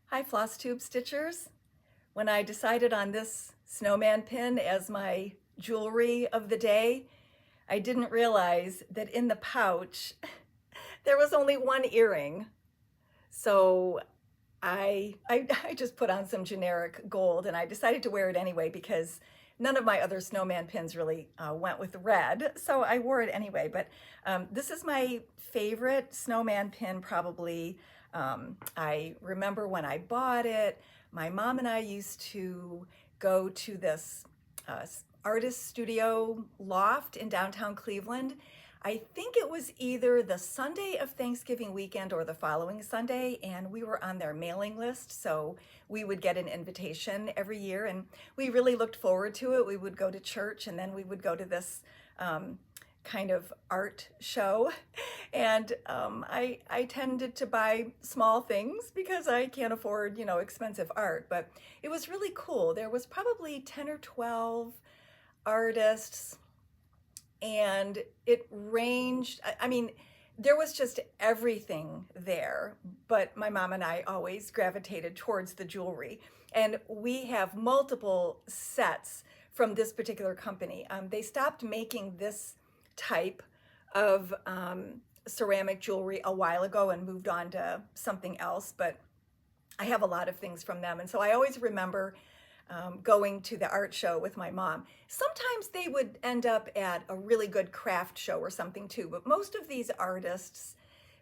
Hi FlossTube Stitchers. When I decided on this snowman pin as my jewelry of the day, I didn't realize that in the pouch there was only one earring. So I just put on some generic gold and I decided to wear it anyway because none of my other snowman pins really went with red. So I wore it anyway, but this is my favorite snowman pin probably. I remember when I bought it, my mom and I used to go to this artist studio loft in downtown Cleveland. I think it was either the Sunday of Thanksgiving weekend or the following Sunday, and we were on their mailing list, so we would get an invitation every year, and we really looked forward to it. We would go to church, and then we would go to this kind of art show, and I tended to buy small things because I can't afford, expensive art, but it was really cool. There was probably 10 or 12 artists, and it ranged, I mean, there was just everything there, but my mom and I always gravitated towards the jewelry. And we have multiple sets from this particular company. They stopped making this type of ceramic jewelry a while ago and moved on to something else, but I have a lot of things from them. And so I always remember going to the art show with my mom. Sometimes they would end up at a really good craft show or something too, but most of these artists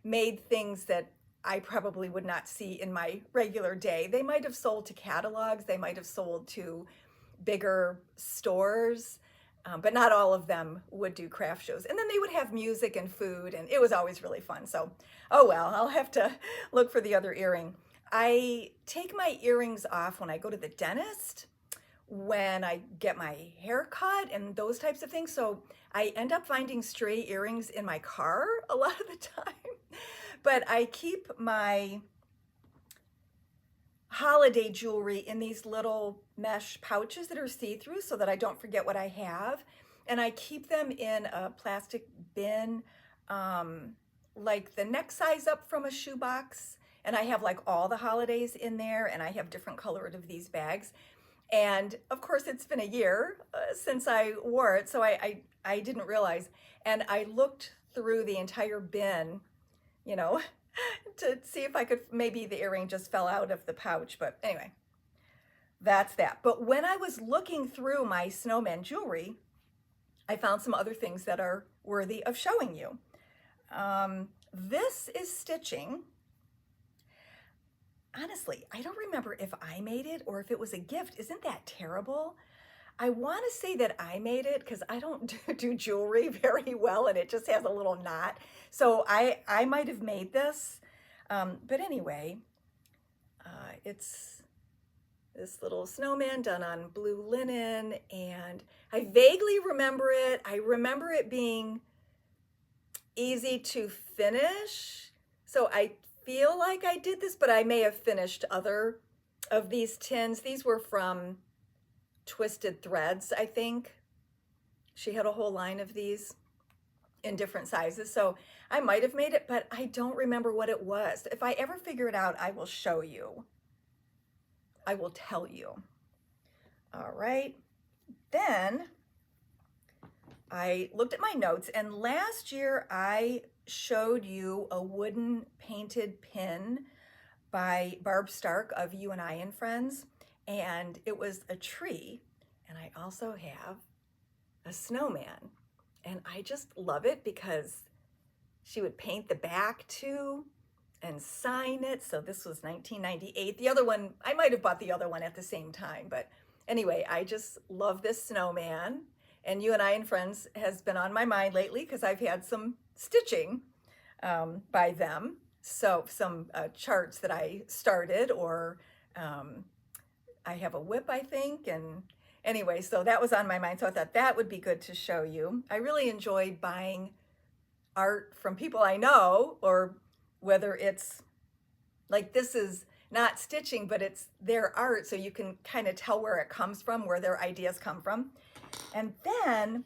made things that I probably would not see in my regular day. They might have sold to catalogs, they might have sold to bigger stores, but not all of them would do craft shows. And then they would have music and food, and it was always really fun. So, oh well, I'll have to look for the other earring. I take my earrings off when I go to the dentist, when I get my hair cut and those types of things. So I end up finding stray earrings in my car a lot of the time. But I keep my holiday jewelry in these little mesh pouches that are see-through so that I don't forget what I have. And I keep them in a plastic bin, like the neck size up from a shoebox. And I have like all the holidays in there, and I have different colored of these bags. And of course, it's been a year since I wore it, so I didn't realize. And I looked through the entire bin, to see if I could, maybe the earring just fell out of the pouch. But anyway, that's that. But when I was looking through my snowman jewelry, I found some other things that are worthy of showing you. This is stitching. Honestly, I don't remember if I made it or if it was a gift. Isn't that terrible? I want to say that I made it because I don't do jewelry very well, and it just has a little knot. So I might have made this. But anyway, it's this little snowman done on blue linen, and I vaguely remember it. I remember it being easy to finish. So I feel like I did this, but I may have finished other of these tins. These were from Twisted Threads, I think. She had a whole line of these in different sizes, so I might have made it, but I don't remember what it was. If I ever figure it out, I will show you. I will tell you. All right, then I looked at my notes, and last year I showed you a wooden painted pin by Barb Stark of You and I and Friends, and it was a tree, and I also have a snowman, and I just love it because she would paint the back too and sign it. So this was 1998. The other one, I might have bought the other one at the same time, but anyway, I just love this snowman. And You and I and Friends has been on my mind lately because I've had some stitching by them. So some charts that I started, or I have a whip, I think. And anyway, so that was on my mind. So I thought that would be good to show you. I really enjoyed buying art from people I know, or whether it's like, this is not stitching, but it's their art. So you can kind of tell where it comes from, where their ideas come from. And then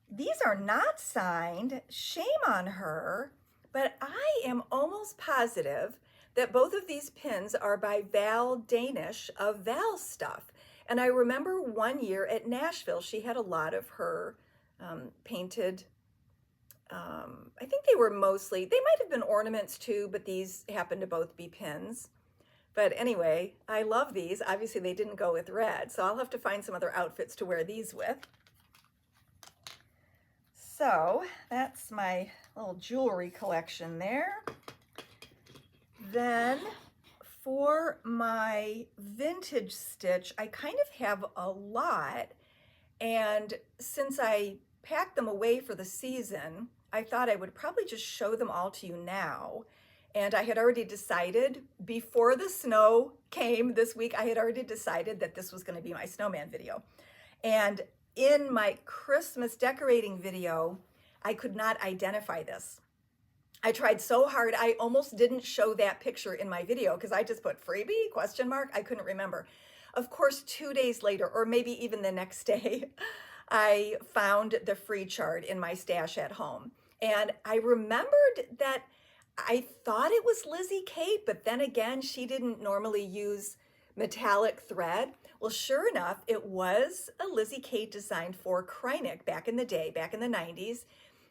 these are not signed, shame on her, but I am almost positive that both of these pins are by Val Danish of Val Stuff. And I remember one year at Nashville, she had a lot of her painted, I think they were mostly, they might have been ornaments too, but these happen to both be pins. But anyway, I love these. Obviously they didn't go with red, so I'll have to find some other outfits to wear these with. So that's my little jewelry collection there. Then for my vintage stitch, I kind of have a lot, and since I packed them away for the season, I thought I would probably just show them all to you now. And I had already decided before the snow came this week, I had already decided that this was going to be my snowman video. And in my Christmas decorating video, I could not identify this. I tried so hard, I almost didn't show that picture in my video because I just put freebie, question mark, I couldn't remember. Of course, 2 days later, or maybe even the next day, I found the free chart in my stash at home. And I remembered that I thought it was Lizzie Kate, but then again, she didn't normally use metallic thread. Well, sure enough, it was a Lizzie Kate design for Hronec back in the day, back in the 90s.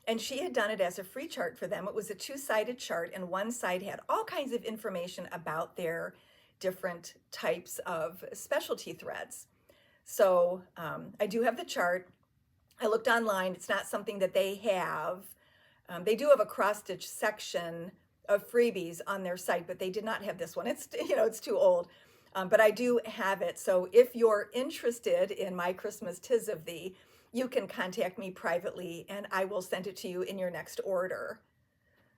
And she had done it as a free chart for them. It was a two-sided chart, and one side had all kinds of information about their different types of specialty threads. So I do have the chart. I looked online. It's not something that they have. They do have a cross-stitch section of freebies on their site, but they did not have this one. It's, you know, it's too old. But I do have it. So if you're interested in my Christmas Tis of Thee, you can contact me privately and I will send it to you in your next order.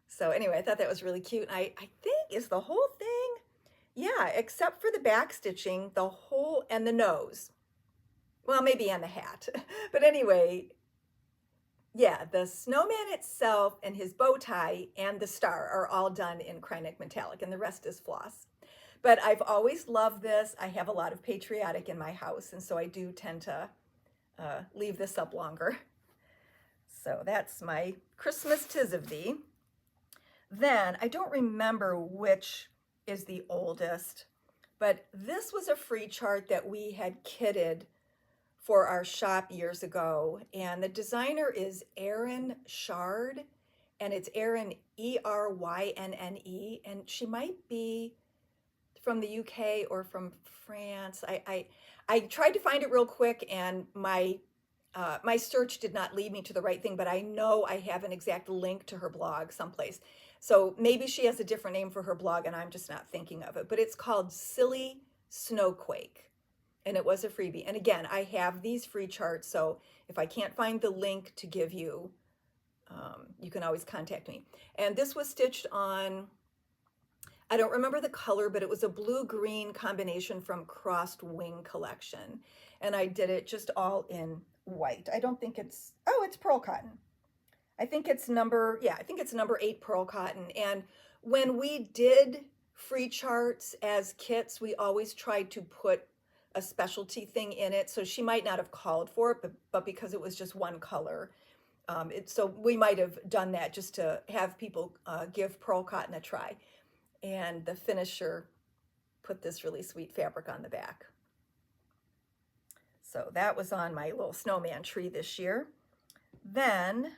So anyway, I thought that was really cute. I think is the whole thing, yeah, except for the back stitching, the whole, and the nose. Well, maybe and the hat. But anyway, yeah, the snowman itself and his bow tie and the star are all done in Hronec metallic, and the rest is floss. But I've always loved this. I have a lot of patriotic in my house, and so I do tend to leave this up longer. So that's my Christmas Tis of Thee. Then I don't remember which is the oldest, but this was a free chart that we had kitted for our shop years ago, and the designer is Erin Shard, and it's Erin, E-R-Y-N-N-E, and she might be from the UK or from France. I tried to find it real quick, and my search did not lead me to the right thing, but I know I have an exact link to her blog someplace. So maybe she has a different name for her blog and I'm just not thinking of it, but it's called Silly Snowquake, and it was a freebie. And again, I have these free charts, so if I can't find the link to give you, you can always contact me. And this was stitched on, I don't remember the color, but it was a blue-green combination from Crossed Wing collection. And I did it just all in white. I don't think it's, oh, it's pearl cotton. I think it's number 8 pearl cotton. And when we did free charts as kits, we always tried to put a specialty thing in it. So she might not have called for it, but because it was just one color, so we might have done that just to have people give pearl cotton a try. And the finisher put this really sweet fabric on the back. So that was on my little snowman tree this year. Then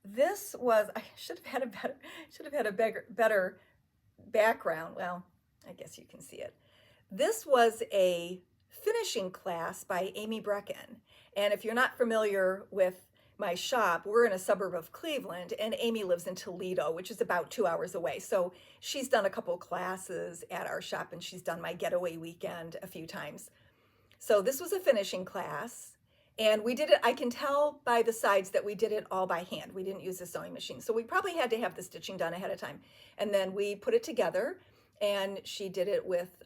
this was, I should have had a better background. Well, I guess you can see it. This was a finishing class by Amy Brecken. And if you're not familiar with my shop, we're in a suburb of Cleveland, and Amy lives in Toledo, which is about 2 hours away. So she's done a couple classes at our shop, and she's done my getaway weekend a few times. So this was a finishing class, and we did it, I can tell by the sides that we did it all by hand. We didn't use a sewing machine. So we probably had to have the stitching done ahead of time. And then we put it together, and she did it with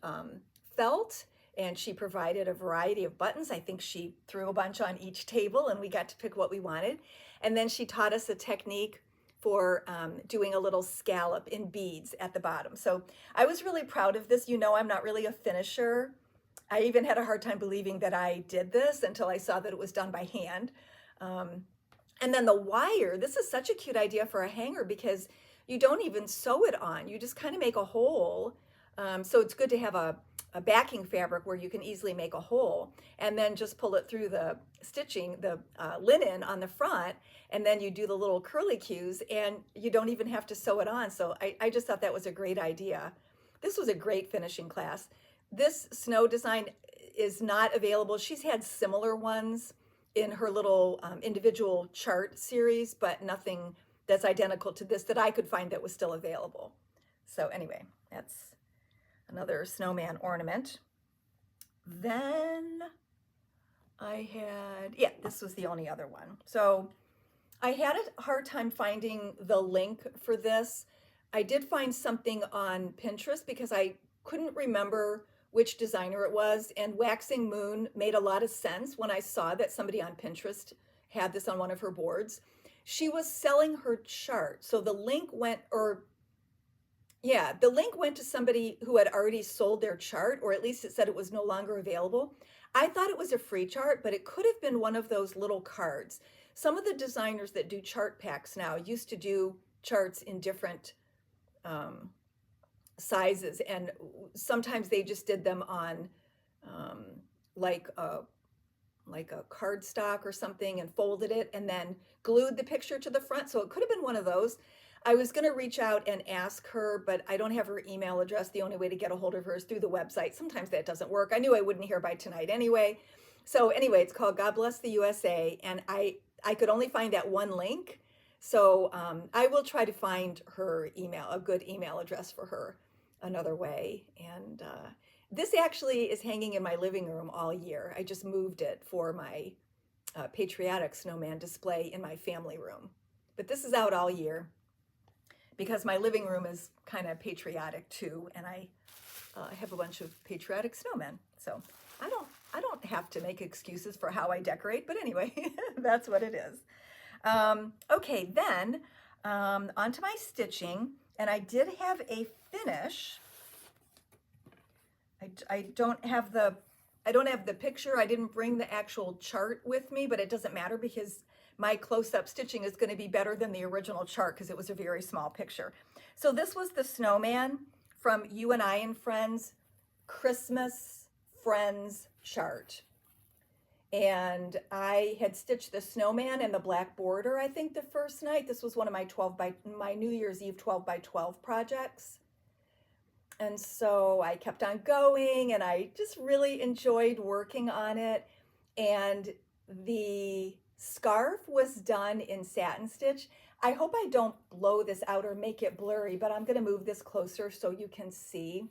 felt, and she provided a variety of buttons. I think she threw a bunch on each table, and we got to pick what we wanted. And then she taught us a technique for doing a little scallop in beads at the bottom. So I was really proud of this. You know, I'm not really a finisher. I even had a hard time believing that I did this until I saw that it was done by hand. And then the wire, this is such a cute idea for a hanger, because you don't even sew it on. You just kind of make a hole. So it's good to have a backing fabric where you can easily make a hole, and then just pull it through the stitching, the linen on the front, and then you do the little curly cues, and you don't even have to sew it on. So I just thought that was a great idea. This was a great finishing class. This snow design is not available. She's had similar ones in her little individual chart series, but nothing that's identical to this that I could find that was still available. So anyway, that's another snowman ornament. Then I had, yeah, this was the only other one. So I had a hard time finding the link for this. I did find something on Pinterest because I couldn't remember which designer it was, and Waxing Moon made a lot of sense when I saw that somebody on Pinterest had this on one of her boards. She was selling her chart. So the link went, the link went to somebody who had already sold their chart, or at least it said it was no longer available. I thought it was a free chart, but it could have been one of those little cards. Some of the designers that do chart packs now used to do charts in different sizes, and sometimes they just did them on like a cardstock or something and folded it and then glued the picture to the front. So it could have been one of those. I was going to reach out and ask her, but I don't have her email address. The only way to get a hold of her is through the website. Sometimes that doesn't work. I knew I wouldn't hear by tonight anyway. So anyway, it's called God Bless the USA, and I could only find that one link. So I will try to find her email, a good email address for her another way. And this actually is hanging in my living room all year. I just moved it for my patriotic snowman display in my family room. But this is out all year because my living room is kind of patriotic too, and I have a bunch of patriotic snowmen. So I don't have to make excuses for how I decorate, but anyway, that's what it is. Okay, then onto my stitching, and I did have a finish. I don't have the picture. I didn't bring the actual chart with me, but it doesn't matter because my close-up stitching is going to be better than the original chart because it was a very small picture. So this was the snowman from You and I and Friends Christmas Friends chart. And I had stitched the snowman and the black border, I think, the first night. This was one of my New Year's Eve 12 by 12 projects. And so I kept on going, and I just really enjoyed working on it. And the scarf was done in satin stitch. I hope I don't blow this out or make it blurry, but I'm going to move this closer so you can see.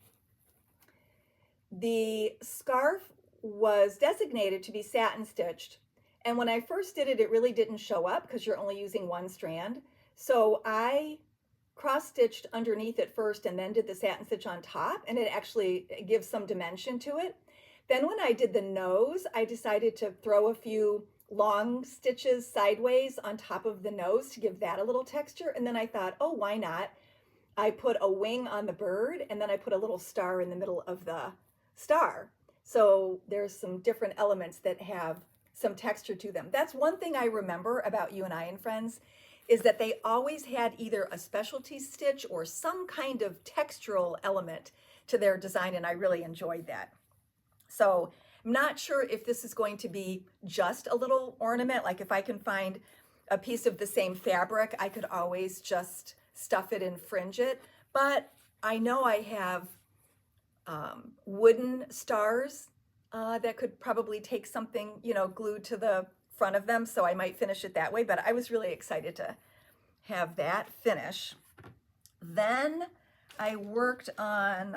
The scarf was designated to be satin stitched, and when I first did it, it really didn't show up because you're only using one strand. So I cross-stitched underneath it first and then did the satin stitch on top, and it actually gives some dimension to it. Then when I did the nose, I decided to throw a few long stitches sideways on top of the nose to give that a little texture, and then I thought, oh, why not? I put a wing on the bird, and then I put a little star in the middle of the star. So there's some different elements that have some texture to them. That's one thing I remember about You and I and Friends, is that they always had either a specialty stitch or some kind of textural element to their design, and I really enjoyed that. So I'm not sure if this is going to be just a little ornament. Like if I can find a piece of the same fabric, I could always just stuff it and fringe it. But I know I have wooden stars that could probably take something, glued to the front of them, so I might finish it that way, but I was really excited to have that finish. Then I worked on,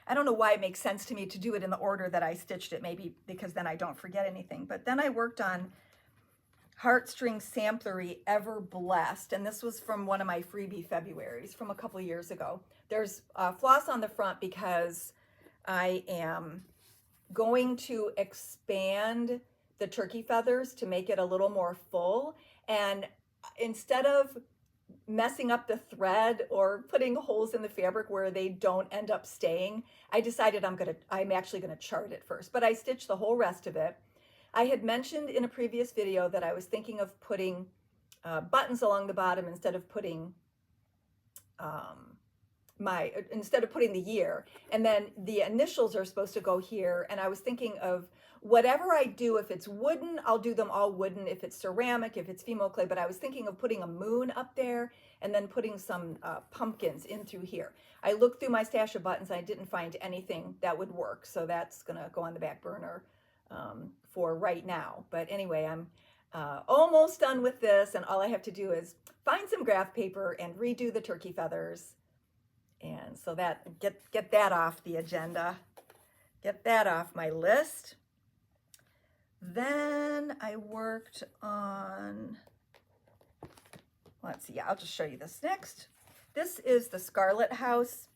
I don't know why it makes sense to me to do it in the order that I stitched it, maybe because then I don't forget anything, but then I worked on Heartstring Samplery Ever Blessed, and this was from one of my freebie Februaries from a couple of years ago. There's floss on the front because I am going to expand the turkey feathers to make it a little more full, and instead of messing up the thread or putting holes in the fabric where they don't end up staying, I decided I'm actually gonna chart it first, but I stitched the whole rest of it. I had mentioned in a previous video that I was thinking of putting buttons along the bottom instead of putting instead of putting the year, and then the initials are supposed to go here. And I was thinking of whatever I do, if it's wooden, I'll do them all wooden. If it's ceramic, if it's Fimo clay, but I was thinking of putting a moon up there and then putting some pumpkins in through here. I looked through my stash of buttons. I didn't find anything that would work. So that's gonna go on the back burner for right now. But anyway, I'm almost done with this, and all I have to do is find some graph paper and redo the turkey feathers. And so that get that off the agenda, get that off my list. Then I worked on, let's see, yeah, I'll just show you this next. This is the Scarlet House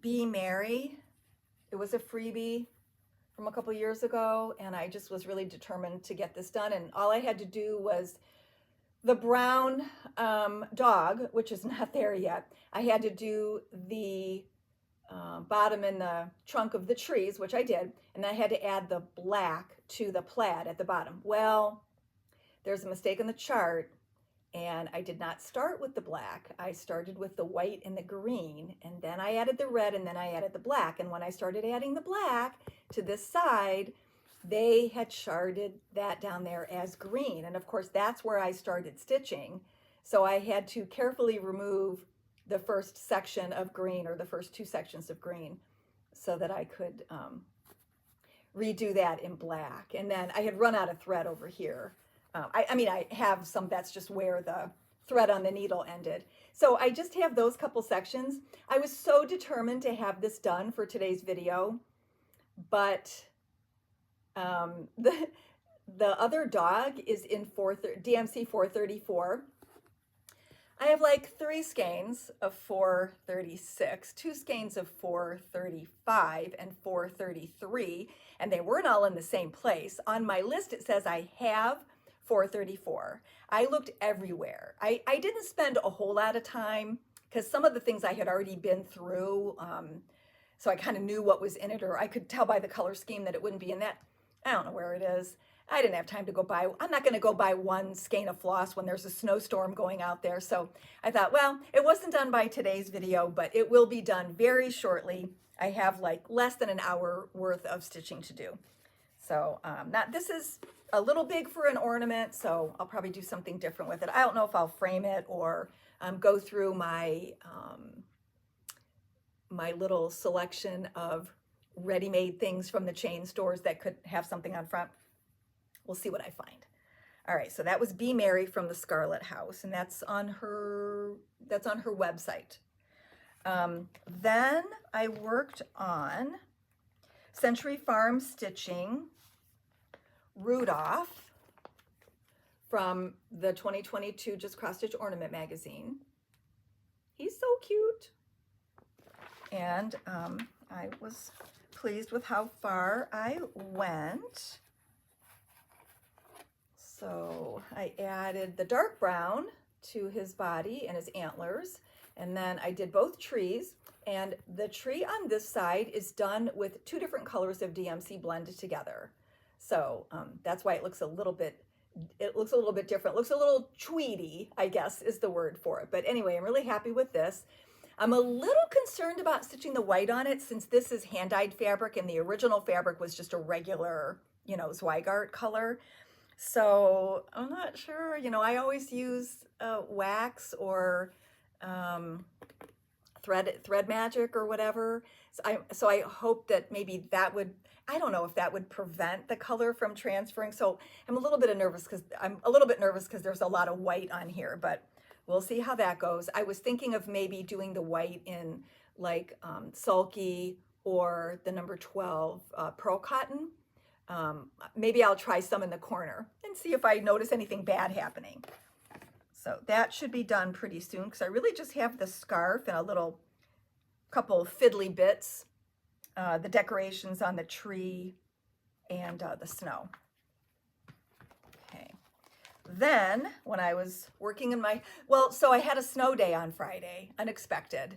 Be Merry. It was a freebie from a couple years ago, and I just was really determined to get this done. And all I had to do was the brown dog, which is not there yet. I had to do the bottom and the trunk of the trees, which I did, and I had to add the black to the plaid at the bottom. Well, there's a mistake in the chart, and I did not start with the black. I started with the white and the green, and then I added the red, and then I added the black. And when I started adding the black to this side, they had charted that down there as green. And of course, that's where I started stitching. So I had to carefully remove the first section of green, or the first two sections of green, so that I could redo that in black. And then I had run out of thread over here. I mean, I have some, that's just where the thread on the needle ended. So I just have those couple sections. I was so determined to have this done for today's video, but the other dog is in DMC 434. I have like 3 skeins of 436, 2 skeins of 435, and 433, and they weren't all in the same place. On my list, it says I have 434. I looked everywhere. I didn't spend a whole lot of time because some of the things I had already been through, so I kind of knew what was in it, or I could tell by the color scheme that it wouldn't be in that. I don't know where it is. I didn't have time to go buy. I'm not going to go buy 1 skein of floss when there's a snowstorm going out there. So I thought, well, it wasn't done by today's video, but it will be done very shortly. I have like less than an hour worth of stitching to do. So this is a little big for an ornament, so I'll probably do something different with it. I don't know if I'll frame it or go through my my little selection of ready-made things from the chain stores that could have something on front. We'll see what I find. All right, so that was Be Merry from the Scarlet House, and that's on her website. Then I worked on Century Farm Stitching Rudolph from the 2022 Just Cross Stitch Ornament magazine. He's so cute. And I was pleased with how far I went. So I added the dark brown to his body and his antlers, and then I did both trees, and the tree on this side is done with 2 different colors of DMC blended together. So that's why it looks a little bit different. It looks a little tweedy, I guess is the word for it. But anyway, I'm really happy with this. I'm a little concerned about stitching the white on it, since this is hand-dyed fabric and the original fabric was just a regular, you know, Zweigart color. So I'm not sure, you know, I always use wax or thread magic or whatever. So I hope that maybe that would, I don't know if that would prevent the color from transferring. So I'm a little bit nervous because there's a lot of white on here, but we'll see how that goes. I was thinking of maybe doing the white in like Sulky or the number 12 pearl cotton. Maybe I'll try some in the corner and see if I notice anything bad happening. So that should be done pretty soon, because I really just have the scarf and a little couple fiddly bits, the decorations on the tree and the snow. Okay. Then when I was working in my, so I had a snow day on Friday, unexpected.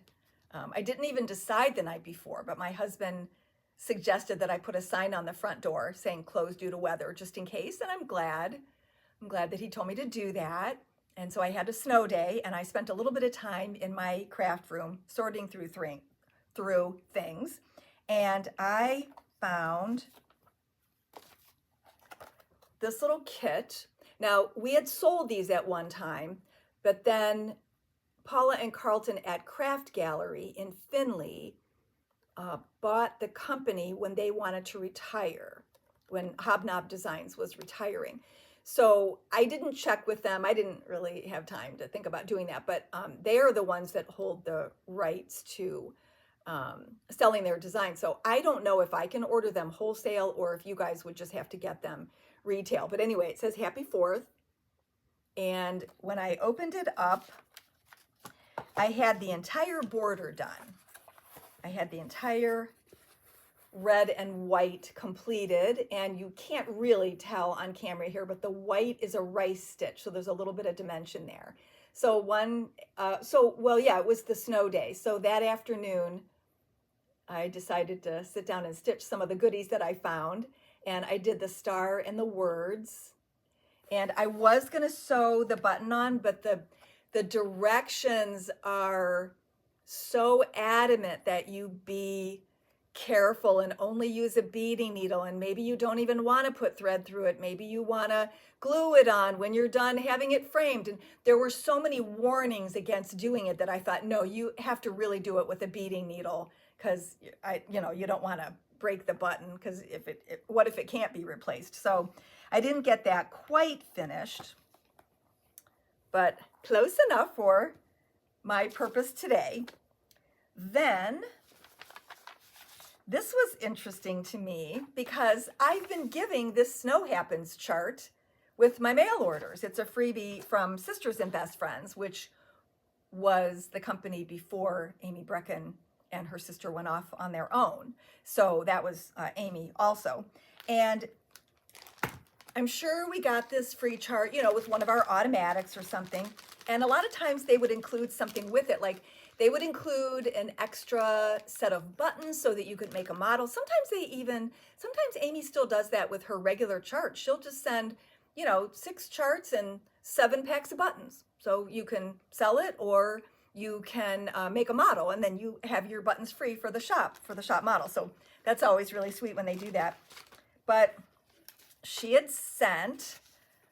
I didn't even decide the night before, but my husband suggested that I put a sign on the front door saying closed due to weather, just in case. And I'm glad that he told me to do that. And so I had a snow day, and I spent a little bit of time in my craft room sorting through things. And I found this little kit. Now, we had sold these at one time, but then Paula and Carlton at Craft Gallery in Findlay bought the company when they wanted to retire, when Hobnob Designs was retiring. So I didn't check with them. I didn't really have time to think about doing that, but they are the ones that hold the rights to selling their design. So I don't know if I can order them wholesale or if you guys would just have to get them retail. But anyway, it says Happy 4th. And when I opened it up, I had the entire border done. I had the entire red and white completed, and you can't really tell on camera here, but the white is a rice stitch, so there's a little bit of dimension there. So it was the snow day. So that afternoon, I decided to sit down and stitch some of the goodies that I found, and I did the star and the words. And I was gonna sew the button on, but the directions are so adamant that you be careful and only use a beading needle, and maybe you don't even want to put thread through it. Maybe you want to glue it on when you're done having it framed. And there were so many warnings against doing it that I thought, no, you have to really do it with a beading needle, because you don't want to break the button, because what if it can't be replaced? So I didn't get that quite finished, but close enough for my purpose today. Then this was interesting to me because I've been giving this Snow Happens chart with my mail orders. It's a freebie from Sisters and Best Friends, which was the company before Amy Brecken and her sister went off on their own. So that was Amy also. And I'm sure we got this free chart, with one of our automatics or something. And a lot of times they would include something with it, like they would include an extra set of buttons so that you could make a model. Sometimes Amy still does that with her regular chart. She'll just send, 6 charts and 7 packs of buttons. So you can sell it, or you can make a model, and then you have your buttons free for the shop model. So that's always really sweet when they do that. But she had sent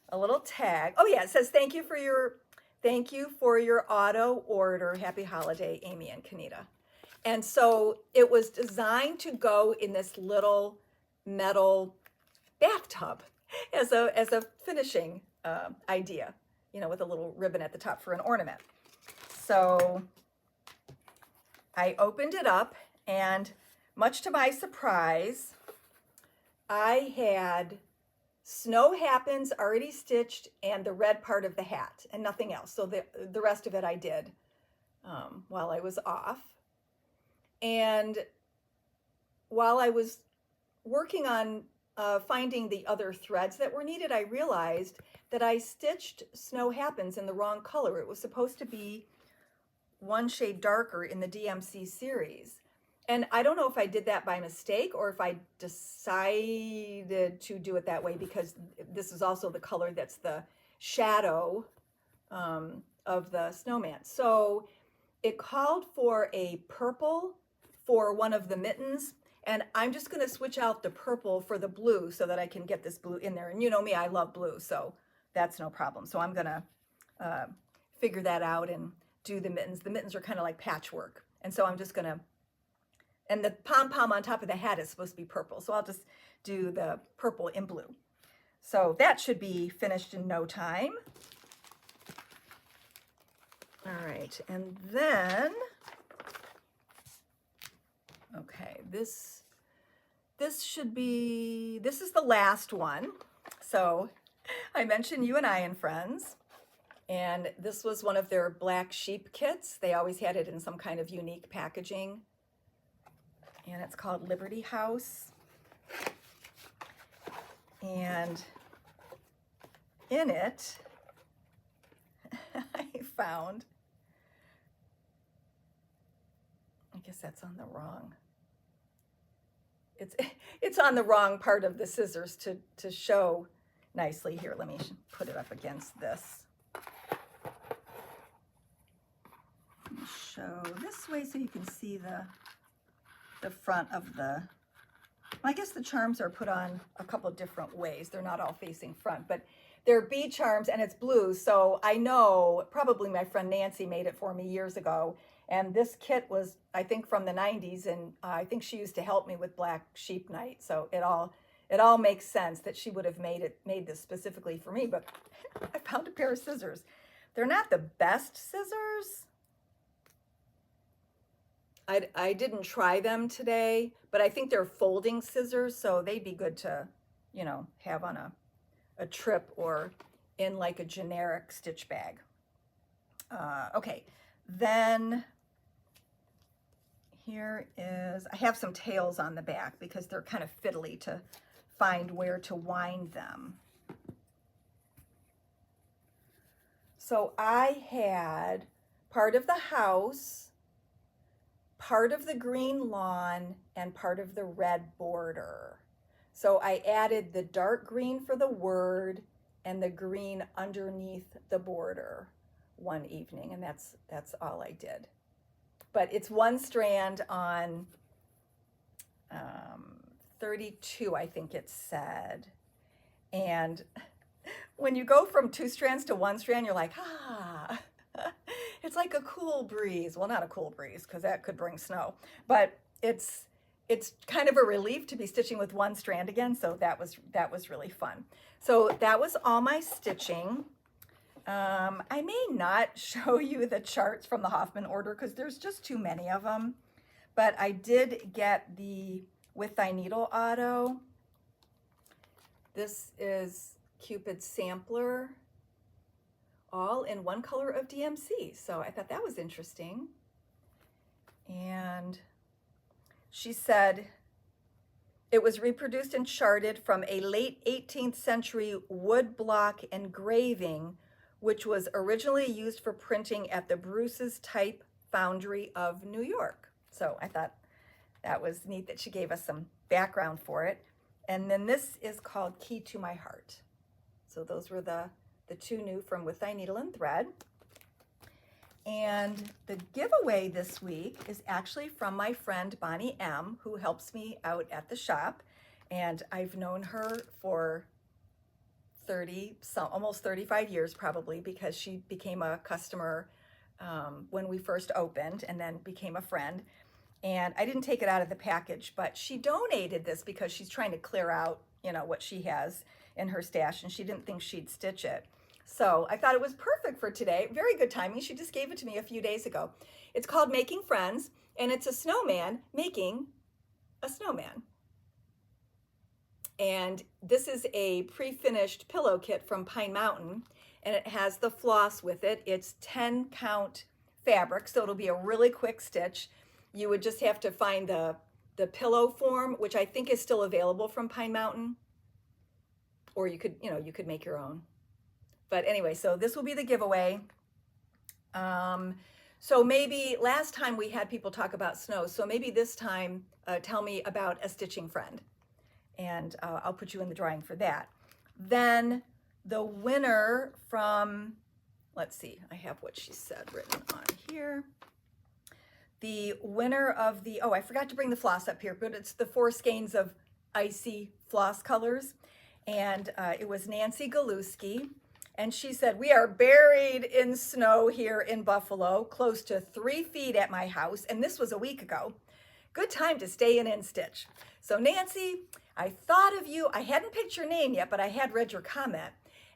a little tag. Oh yeah, it says thank you for your auto order. Happy holiday, Amy and Kanita. And so it was designed to go in this little metal bathtub as a finishing idea, with a little ribbon at the top for an ornament. So I opened it up, and much to my surprise, I had Snow Happens already stitched and the red part of the hat and nothing else. So the rest of it I did while I was off. And while I was working on finding the other threads that were needed, I realized that I stitched Snow Happens in the wrong color. It was supposed to be one shade darker in the DMC series. And I don't know if I did that by mistake or if I decided to do it that way because this is also the color that's the shadow of the snowman. So it called for a purple for one of the mittens, and I'm just going to switch out the purple for the blue so that I can get this blue in there. And you know me, I love blue, so that's no problem. So I'm going to figure that out and do the mittens. The mittens are kind of like patchwork. And so I'm just going to, and the pom-pom on top of the hat is supposed to be purple. So I'll just do the purple in blue. So that should be finished in no time. All right, and then, okay, this should be, this is the last one. So I mentioned You and I and Friends, and this was one of their black sheep kits. They always had it in some kind of unique packaging, and it's called Liberty House. And in it, I found, I guess that's on the wrong, it's on the wrong part of the scissors to show nicely. Here, let me put it up against this. show this way so you can see the front of the, I guess the charms are put on a couple different ways. They're not all facing front, but they're bead charms and it's blue. So I know probably my friend Nancy made it for me years ago. And this kit was, I think, from the 90s. And I think she used to help me with Black Sheep Night. So it all makes sense that she would have made this specifically for me. But I found a pair of scissors. They're not the best scissors. I didn't try them today, but I think they're folding scissors, so they'd be good to, you know, have on a trip or in like a generic stitch bag. Okay, then here is, I have some tails on the back because they're kind of fiddly to find where to wind them. So I had part of the house, part of the green lawn, and part of the red border. So I added the dark green for the word and the green underneath the border one evening, and that's all I did. But it's one strand on 32, I think it said. And when you go from 2 strands to 1 strand, you're like, ah. It's like a cool breeze. Well, not a cool breeze because that could bring snow, but it's kind of a relief to be stitching with 1 strand again. So that was really fun. So that was all my stitching. I may not show you the charts from the Hoffman order because there's just too many of them, but I did get the With Thy Needle Auto. This is Cupid's Sampler, all in one color of DMC. So I thought that was interesting. And she said it was reproduced and charted from a late 18th century wood block engraving, which was originally used for printing at the Bruce's Type Foundry of New York. So I thought that was neat that she gave us some background for it. And then this is called Key to My Heart. So those were the 2 new from With Thy Needle and Thread. And the giveaway this week is actually from my friend Bonnie M, who helps me out at the shop. And I've known her for almost 35 years probably, because she became a customer when we first opened and then became a friend. And I didn't take it out of the package, but she donated this because she's trying to clear out, you know, what she has in her stash, and she didn't think she'd stitch it. So I thought it was perfect for today. Very good timing. She just gave it to me a few days ago. It's called Making Friends, and it's a snowman making a snowman. And this is a pre-finished pillow kit from Pine Mountain, and it has the floss with it. It's 10 count fabric, so it'll be a really quick stitch. You would just have to find the pillow form, which I think is still available from Pine Mountain, or you could make your own. But anyway, so this will be the giveaway. So maybe last time we had people talk about snow, so maybe this time tell me about a stitching friend, and I'll put you in the drawing for that. Then the winner from, let's see, I have what she said written on here. The winner of the, oh, I forgot to bring the floss up here, but it's the 4 skeins of icy floss colors. And it was Nancy Galuski. And she said, we are buried in snow here in Buffalo, close to 3 feet at my house. And this was a week ago. Good time to stay in and stitch. So Nancy, I thought of you. I hadn't picked your name yet, but I had read your comment.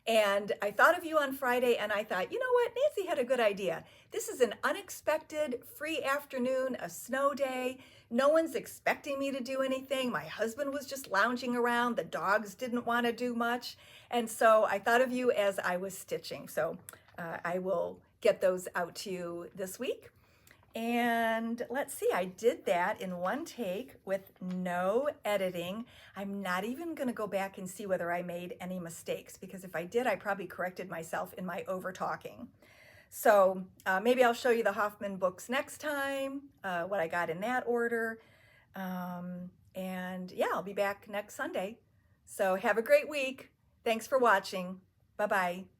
And I thought of you on Friday, and I thought, you know what? Nancy had a good idea. This is an unexpected free afternoon, a snow day. No one's expecting me to do anything. My husband was just lounging around. The dogs didn't want to do much. And so I thought of you as I was stitching. So I will get those out to you this week. And let's see, I did that in one take with no editing. I'm not even going to go back and see whether I made any mistakes, because if I did, I probably corrected myself in my over talking. So maybe I'll show you the Hoffman books next time, what I got in that order. And yeah, I'll be back next Sunday. So have a great week. Thanks for watching. Bye-bye.